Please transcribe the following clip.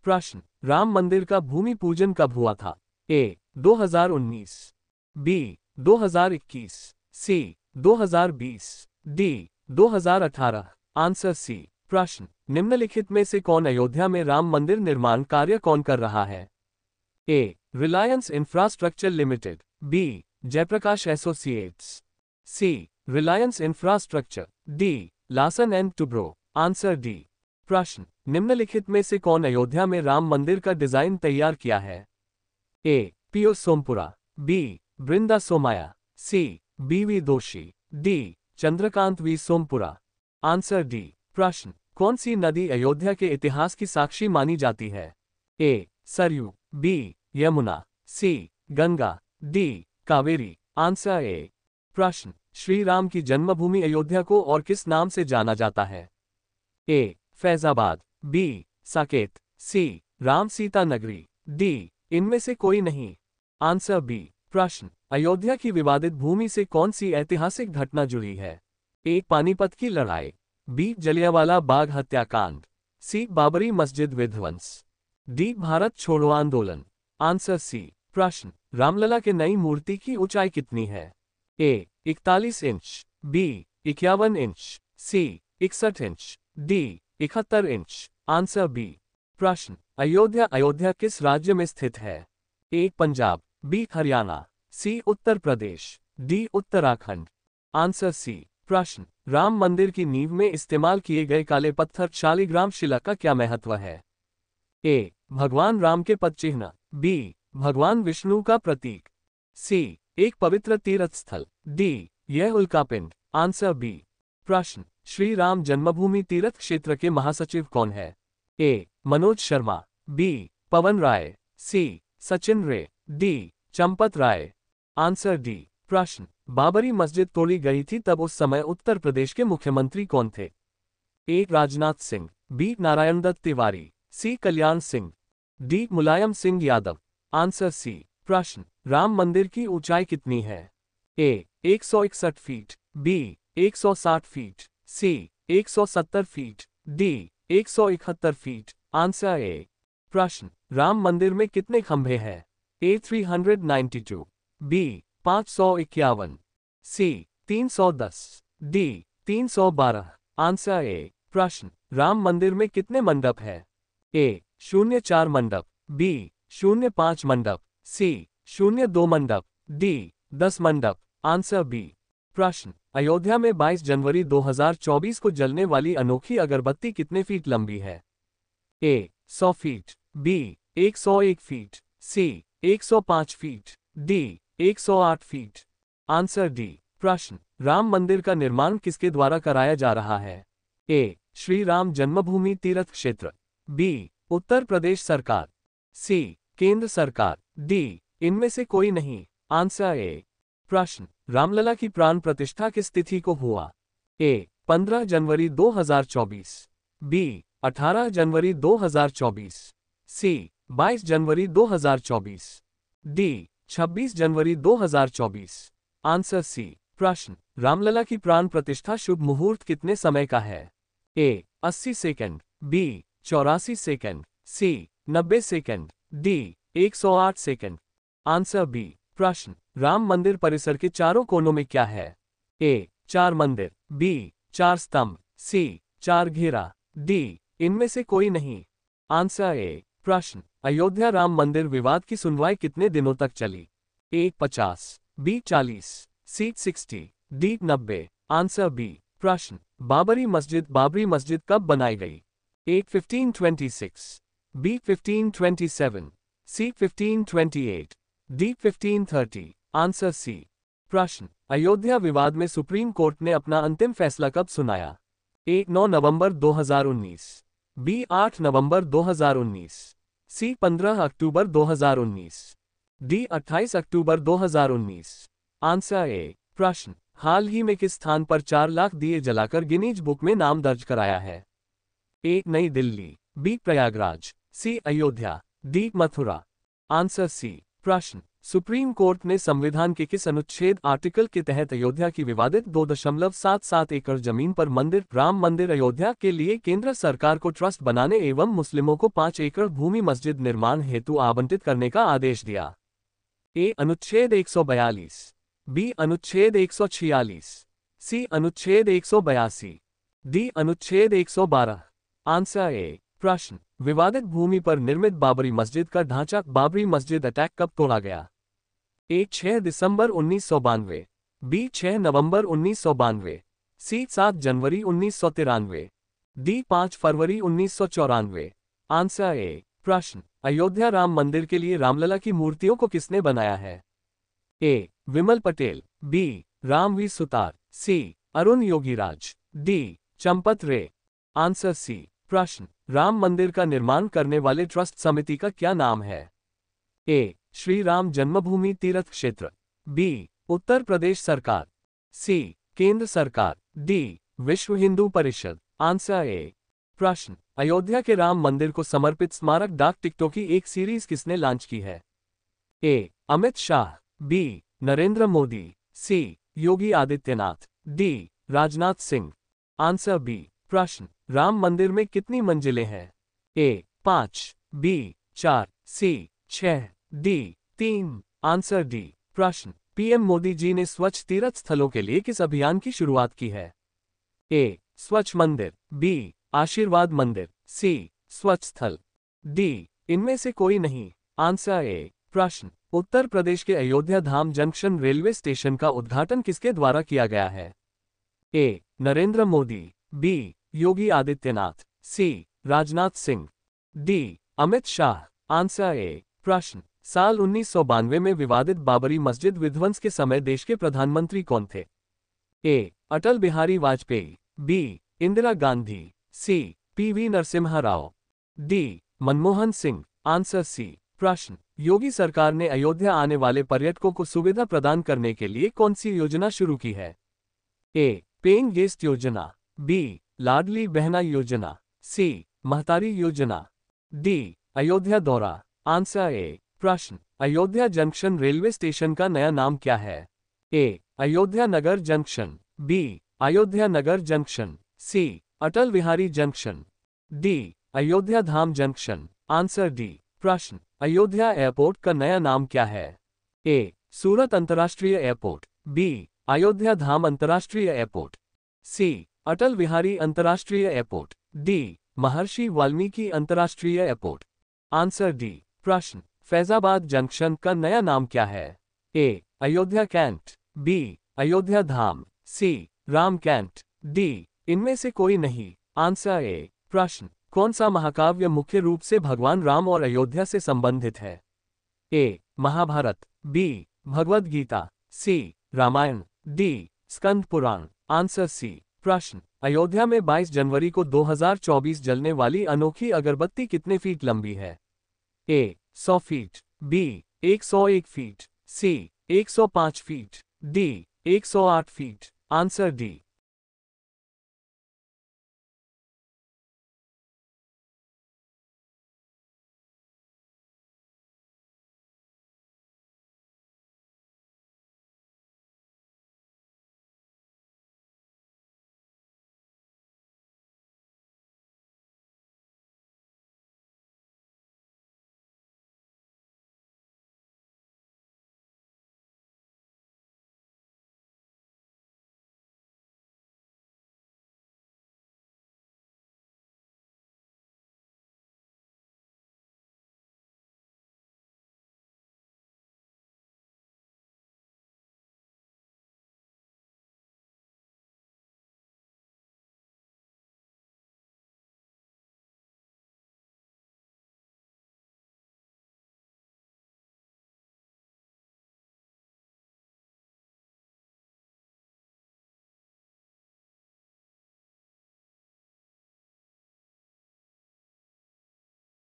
प्रश्न, राम मंदिर का भूमि पूजन कब हुआ था? A 2019, B 2021, C 2020, D 2018। Answer C. प्रश्न, निम्नलिखित में से कौन अयोध्या में राम मंदिर निर्माण कार्य कौन कर रहा है? A Reliance Infrastructure Limited, B Jaiprakash Associates, C Reliance Infrastructure, D Larsen and Toubro. Answer D. प्रश्न, निम्नलिखित में से कौन अयोध्या में राम मंदिर का डिजाइन तैयार किया है? A P O Sompura, B Brinda Somaya, C B V Doshi, D Chandrakant V Sompura. Answer D. प्रश्न, कौन सी नदी अयोध्या के इतिहास की साक्षी मानी जाती है? A Saryu, B Yamuna, C Ganga, D Kaveri. Answer A. प्रश्न, श्री राम की जन्मभूमि अयोध्या को और किस नाम से जाना जाता है? A Faizabad, B Saket, C Ram Sita Nagari, D इनमें से कोई नहीं। Answer B. प्रश्न, अयोध्या की विवादित भूमि से कौन सी ऐतिहासिक घटना जुड़ी है? ए पानीपत की लड़ाई, बी जलियांवाला बाग हत्याकांड, सी बाबरी मस्जिद विध्वंस, डी भारत छोड़ो आंदोलन। Answer C. प्रश्न, रामलला के नई मूर्ति की ऊंचाई कितनी है? A 41 inch, B 51 inch, C 61 inch, D 71 inch. Answer B. प्रश्न, अयोध्या किस राज्य में स्थित है? A Punjab, B Haryana, C Uttar Pradesh, D Uttarakhand. Answer C. प्रश्न, राम मंदिर की नींव में इस्तेमाल किए गए काले पत्थर शालिग्राम शिला का क्या महत्व है? ए भगवान राम के पदचिह्न, बी भगवान विष्णु का प्रतीक, सी एक पवित्र तीर्थ स्थल, डी यह उल्कापिंड। Answer B. प्रश्न, श्री राम जन्मभूमि तीर्थ क्षेत्र के महासचिव कौन है? A Manoj Sharma, B Pawan Rai, C Sachin Ray, D Champat Rai. Answer D. प्रश्न, बाबरी मस्जिद तोड़ी गई थी तब उस समय उत्तर प्रदेश के मुख्यमंत्री कौन थे? A Rajnath Singh, B Narayan Dutt Tiwari, C Kalyan Singh, D Mulayam Singh Yadav. Answer C. प्रश्न, राम मंदिर की ऊंचाई कितनी है? A 161 feet, B 160 feet, C 170 feet, D 171 feet. Answer A. प्रश्न, राम मंदिर में कितने खंभे हैं? A 392, B 551, C 310, D 312। Answer A. प्रश्न, राम मंदिर में कितने मंडप है? ए 04 मंडप, बी 05 मंडप, सी 02 मंडप, डी 10 मंडप। Answer B. प्रश्न, अयोध्या में 22 जनवरी 2024 को जलने वाली अनोखी अगरबत्ती कितने फीट लंबी है? ए 100 फीट, बी 101 फीट, सी 105 feet, D 108 feet. Answer D. प्रश्न, राम मंदिर का निर्माण किसके द्वारा कराया जा रहा है? ए श्री राम जन्मभूमि तीर्थ क्षेत्र, बी उत्तर प्रदेश सरकार, सी केंद्र सरकार, डी इनमें से कोई नहीं। Answer A. प्रश्न, रामलला की प्राण प्रतिष्ठा किस तिथि को हुआ? ए 15 जनवरी 2024, बी 18 जनवरी 2024, सी 22 जनवरी 2024, डी 26 जनवरी 2024। Answer C. प्रश्न, रामलला की प्राण प्रतिष्ठा शुभ मुहूर्त कितने समय का है? A 80 second, B 84 second, C 90 second, D 108 second. Answer B. प्रश्न, राम मंदिर परिसर के चारों कोनों में क्या है? ए 4 मंदिर, बी 4 स्तंभ, सी 4 घेरा, डी इनमें से कोई नहीं। Answer A. प्रश्न, अयोध्या राम मंदिर विवाद की सुनवाई कितने दिनों तक चली? A 50, B 40, C 60, D 90। Answer B. प्रश्न, बाबरी मस्जिद कब बनाई गई? A 1526, B 1527, C 1528, D 1530। Answer C. प्रश्न, अयोध्या विवाद में सुप्रीम कोर्ट ने अपना अंतिम फैसला कब सुनाया? ए 9 नवंबर 2019, बी 8 नवंबर 2019, सी 15 अक्टूबर 2019, डी 28 अक्टूबर 2019। Answer A. प्रश्न, हाल ही में किस स्थान पर 4 लाख दिए जलाकर गिनीज बुक में नाम दर्ज कराया है? ए नई Delhi, B Prayagraj, C Ayodhya, D Mathura. Answer C. प्रश्न, सुप्रीम कोर्ट ने संविधान के किस अनुच्छेद आर्टिकल के तहत अयोध्या की विवादित 2.77 एकड़ जमीन पर मंदिर राम मंदिर अयोध्या के लिए केंद्र सरकार को ट्रस्ट बनाने एवं मुस्लिमों को 5 एकड़ भूमि मस्जिद निर्माण हेतु आवंटित करने का आदेश दिया? ए. अनुच्छेद 142, बी. अनुच्छेद 146, सी. अनुच्छेद 182, डी. अनुच्छेद 112। Answer A. प्रश्न, विवादित भूमि पर निर्मित बाबरी मस्जिद का ढांचा बाबरी मस्जिद अटैक कब तोड़ा गया? ए. 6 दिसंबर 1992, बी. 6 नवंबर 1992, सी. 7 जनवरी 1993, डी. 5 फरवरी 1994। Answer A. प्रश्न, अयोध्या राम मंदिर के लिए रामलला की मूर्तियों को किसने बनाया है? A. Vimal Patel, B. Ramveer Sutar, C. Arun Yogiraj, D. Champat Rai. Answer C. प्रश्न, राम मंदिर का निर्माण करने वाले ट्रस्ट समिति का क्या नाम है? ए. श्री राम जन्मभूमि तीर्थ क्षेत्र, बी. उत्तर प्रदेश सरकार, सी. केंद्र सरकार, डी. विश्व हिंदू परिषद। Answer A. प्रश्न, अयोध्या के राम मंदिर को समर्पित स्मारक डाक टिकटों की एक सीरीज किसने लॉन्च की है? A. Amit Shah, B. Narendra Modi, C. Yogi Adityanath, D. Rajnath Singh. Answer B. प्रश्न, राम मंदिर में कितनी मंजिलें हैं? A. 5, B. 4, C. 6, D. 3। Answer D. प्रश्न, पीएम मोदी जी ने स्वच्छ तीर्थ स्थलों के लिए किस अभियान की शुरुआत की है? ए. स्वच्छ मंदिर, बी. आशीर्वाद मंदिर, सी. स्वच्छ स्थल, डी. इनमें से कोई नहीं। Answer A. प्रश्न, उत्तर प्रदेश के Ayodhya Dham junction railway station का उद्घाटन किसके द्वारा किया गया है? A. Narendra Modi, B. Yogi Adityanath, C. Rajnath Singh, D. Amit Shah. Answer A. प्रश्न, साल 1992 में विवादित बाबरी मस्जिद विध्वंस के समय देश के प्रधानमंत्री कौन थे? A. Atal Bihari Vajpayee, B. Indira Gandhi, C. P V. Narasimha Rao, D. Manmohan Singh. Answer C. प्रश्न, योगी सरकार ने अयोध्या आने वाले पर्यटकों को सुविधा प्रदान करने के लिए कौन सी योजना शुरू की है? ए. पेइंग गेस्ट योजना, बी. लाडली बहना योजना, सी. महतारी योजना, डी. अयोध्या दौरा। Answer A. प्रश्न, अयोध्या जंक्शन रेलवे स्टेशन का नया नाम क्या है? A. Ayodhya Nagar junction, B. Ayodhya Nagar junction, C. Atal Bihari junction, D. Ayodhya Dham junction. Answer D. प्रश्न, अयोध्या एयरपोर्ट का नया नाम क्या है? ए. सूरत अंतर्राष्ट्रीय एयरपोर्ट, बी. अयोध्या धाम अंतर्राष्ट्रीय एयरपोर्ट, सी. अटल बिहारी अंतर्राष्ट्रीय एयरपोर्ट, डी. महर्षि वाल्मीकि अंतर्राष्ट्रीय एयरपोर्ट। Answer D. प्रश्न, फैजाबाद जंक्शन का नया नाम क्या है? A. Ayodhya cantt, B. Ayodhya Dham, C. Ram cantt, D. इनमें से कोई नहीं। Answer A. प्रश्न, कौन सा महाकाव्य मुख्य रूप से भगवान राम और अयोध्या से संबंधित है? A. Mahabharata, B. Bhagavad Gita, C. Ramayana, D. Skanda Purana. Answer C. प्रश्न, अयोध्या में 22 जनवरी को 2024 जलने वाली अनोखी अगरबत्ती कितने फीट लंबी है? ए. 100 फीट, बी. 101 फीट, सी. 105 feet, D. 108 feet. Answer D.